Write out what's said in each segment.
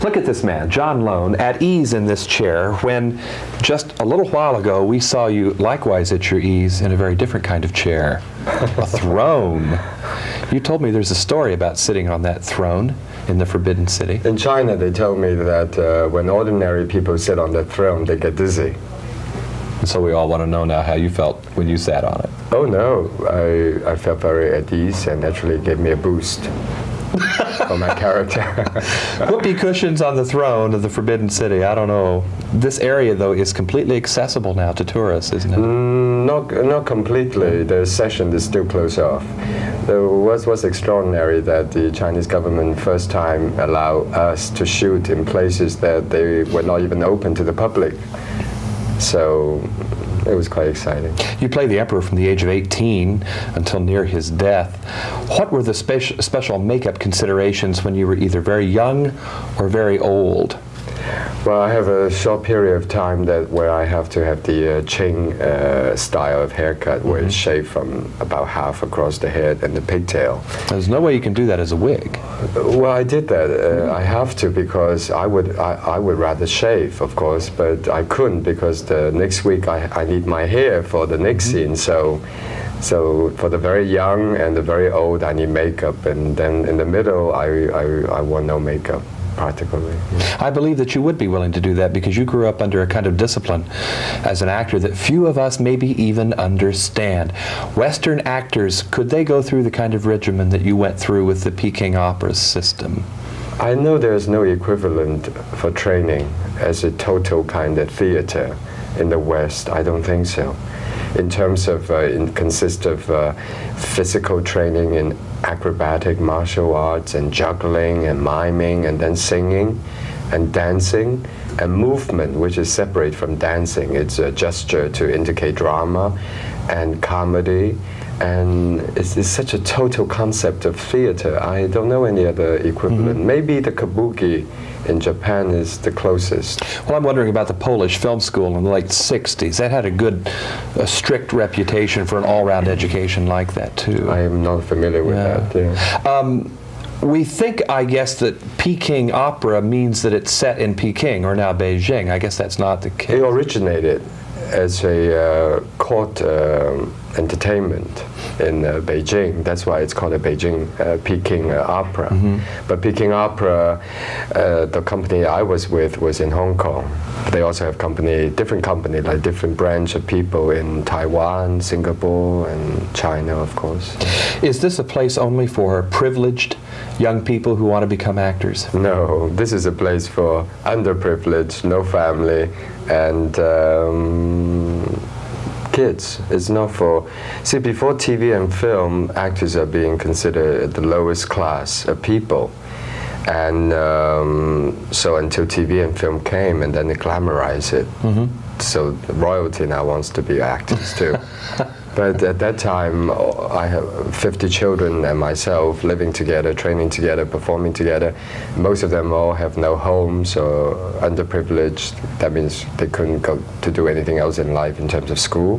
Look at this man, John Lone, at ease in this chair when just a little while ago we saw you likewise at your ease in a very different kind of chair, a throne. You told me there's a story about sitting on that throne in the Forbidden City. In China, they told me that when ordinary people sit on the throne, they get dizzy. And so we all want to know now how you felt when you sat on it. Oh no, I felt very at ease and actually gave me a boost for my character. Whoopee cushions on the throne of the Forbidden City. I don't know. This area, though, is completely accessible now to tourists, isn't it? Not completely. The session is still closed off. What's extraordinary that the Chinese government first time allowed us to shoot in places that they were not even open to the public. So it was quite exciting. You played the emperor from the age of 18 until near his death. What were the special makeup considerations when you were either very young or very old? Well, I have a short period of time where I have to have the Qing style of haircut, where it's shaved from about half across the head and the pigtail. There's no way you can do that as a wig. Well, I did that. I have to because I would rather shave, of course, but I couldn't because the next week I need my hair for the next scene. So for the very young and the very old, I need makeup, and then in the middle, I want no makeup. Practically. I believe that you would be willing to do that because you grew up under a kind of discipline as an actor that few of us maybe even understand. Western actors, could they go through the kind of regimen that you went through with the Peking Opera system? I know there's no equivalent for training as a total kind of theater in the West. I don't think so. In terms of, it consists of physical training in acrobatic martial arts and juggling and miming and then singing and dancing and movement, which is separate from dancing. It's a gesture to indicate drama and comedy, and it's such a total concept of theater. I don't know any other equivalent. Maybe the kabuki in Japan is the closest. Well, I'm wondering about the Polish film school in the late 60s. That had a strict reputation for an all-round education like that, too. I am not familiar with that. Yeah. We think, I guess, that Peking Opera means that it's set in Peking, or now Beijing. I guess that's not the case. It originated as a court entertainment in Beijing. That's why it's called a Peking Opera. But Peking Opera, the company I was with was in Hong Kong. They also have different company, like different branch of people in Taiwan, Singapore, and China, of course. Is this a place only for privileged young people who want to become actors? No, this is a place for underprivileged, no family, and kids. It's not for... See, before TV and film, actors are being considered the lowest class of people. And so until TV and film came, and then they glamorized it. So the royalty now wants to be actors too. But at that time, I have 50 children and myself living together, training together, performing together. Most of them all have no homes or underprivileged. That means they couldn't go to do anything else in life in terms of school,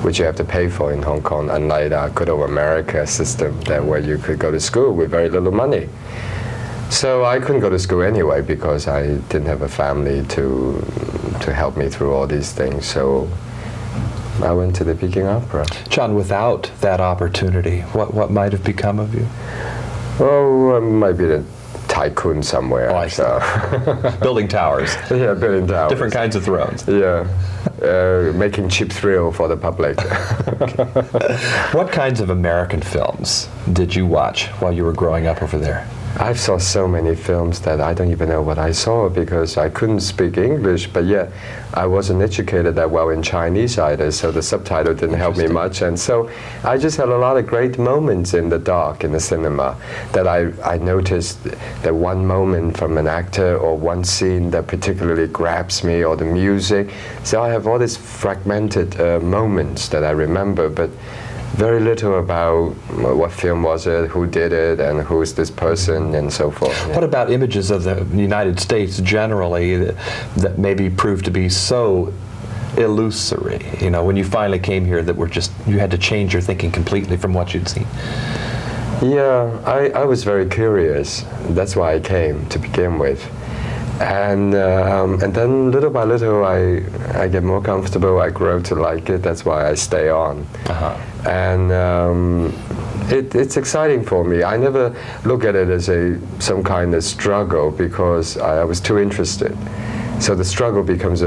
which you have to pay for in Hong Kong, unlike our good old America system where you could go to school with very little money. So I couldn't go to school anyway because I didn't have a family to help me through all these things. So I went to the Peking Opera. John, without that opportunity, what might have become of you? Oh, I might be a tycoon somewhere. Oh, I see. Building towers. Yeah, building towers. Different kinds of thrones. Yeah. Making cheap thrill for the public. What kinds of American films did you watch while you were growing up over there? I saw so many films that I don't even know what I saw because I couldn't speak English, but yet I wasn't educated that well in Chinese either, so the subtitle didn't help me much. And so I just had a lot of great moments in the dark in the cinema that I noticed that one moment from an actor or one scene that particularly grabs me, or the music. So I have all these fragmented moments that I remember, but very little about what film was it, who did it, and who is this person, and so forth. Yeah. What about images of the United States generally that maybe proved to be so illusory? You know, when you finally came here, that were just, you had to change your thinking completely from what you'd seen. Yeah, I was very curious. That's why I came to begin with. And then little by little, I get more comfortable. I grow to like it. That's why I stay on. And it's exciting for me. I never look at it as some kind of struggle because I was too interested. So the struggle becomes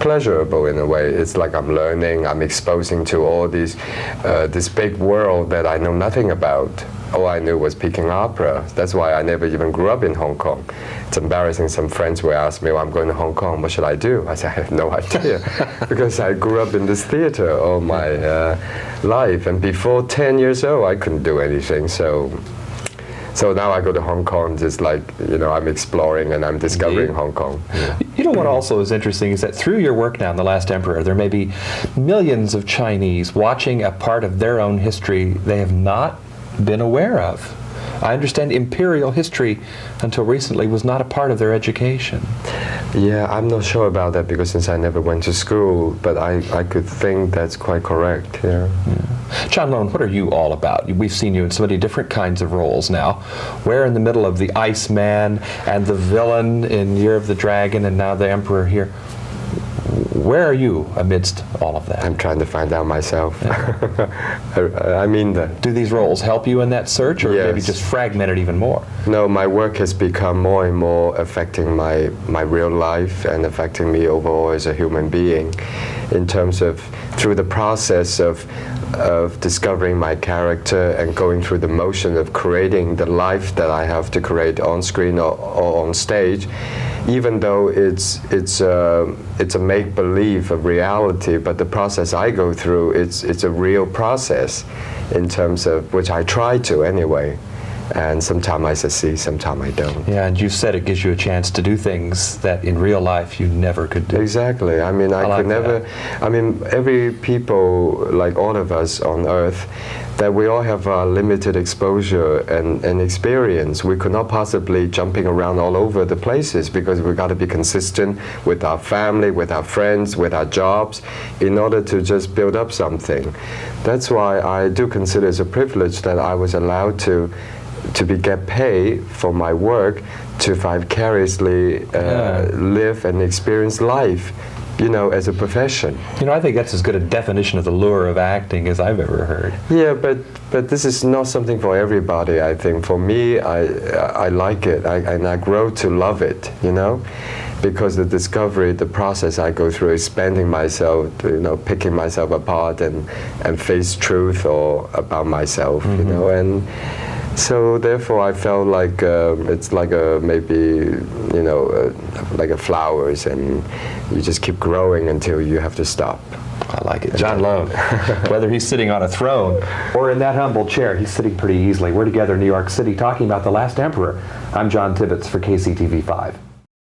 pleasurable in a way. It's like I'm learning, I'm exposing to all these, this big world that I know nothing about. All I knew was Peking opera. That's why I never even grew up in Hong Kong. It's embarrassing. Some friends will ask me, well, I'm going to Hong Kong, what should I do? I say, I have no idea. Because I grew up in this theater all my life. And before 10 years old, I couldn't do anything. So now I go to Hong Kong, just like, I'm exploring and I'm discovering Hong Kong. Yeah. You know what also is interesting is that through your work now in The Last Emperor, there may be millions of Chinese watching a part of their own history they have not been aware of. I understand imperial history, until recently, was not a part of their education. Yeah, I'm not sure about that because since I never went to school, but I could think that's quite correct. Yeah. John Lone, what are you all about? We've seen you in so many different kinds of roles now. We're in the middle of the Iceman and the villain in Year of the Dragon and now the Emperor here. Where are you amidst all of that? I'm trying to find out myself. Yeah. I mean, do these roles help you in that search, or maybe just fragment it even more? No, my work has become more and more affecting my real life and affecting me overall as a human being, in terms of through the process of discovering my character and going through the motion of creating the life that I have to create on screen or on stage. Even though it's a make-believe of reality, but the process I go through, it's a real process in terms of which I try to anyway. And sometimes I succeed, sometimes I don't. Yeah, and you said it gives you a chance to do things that in real life you never could do. Exactly. I mean, I could never. I mean, every people, like all of us on Earth, that we all have a limited exposure and experience. We could not possibly jumping around all over the places because we got to be consistent with our family, with our friends, with our jobs, in order to just build up something. That's why I do consider it a privilege that I was allowed to get paid for my work to vicariously live and experience life, as a profession. I think that's as good a definition of the lure of acting as I've ever heard. Yeah, but this is not something for everybody, I think. For me, I like it, and I grow to love it, because the discovery, the process I go through, expanding myself, picking myself apart and face truth or about myself, and so therefore I felt like it's like like a flowers, and you just keep growing until you have to stop. I like it. John Lone, whether he's sitting on a throne or in that humble chair, he's sitting pretty easily. We're together in New York City talking about The Last Emperor. I'm John Tibbetts for KCTV5.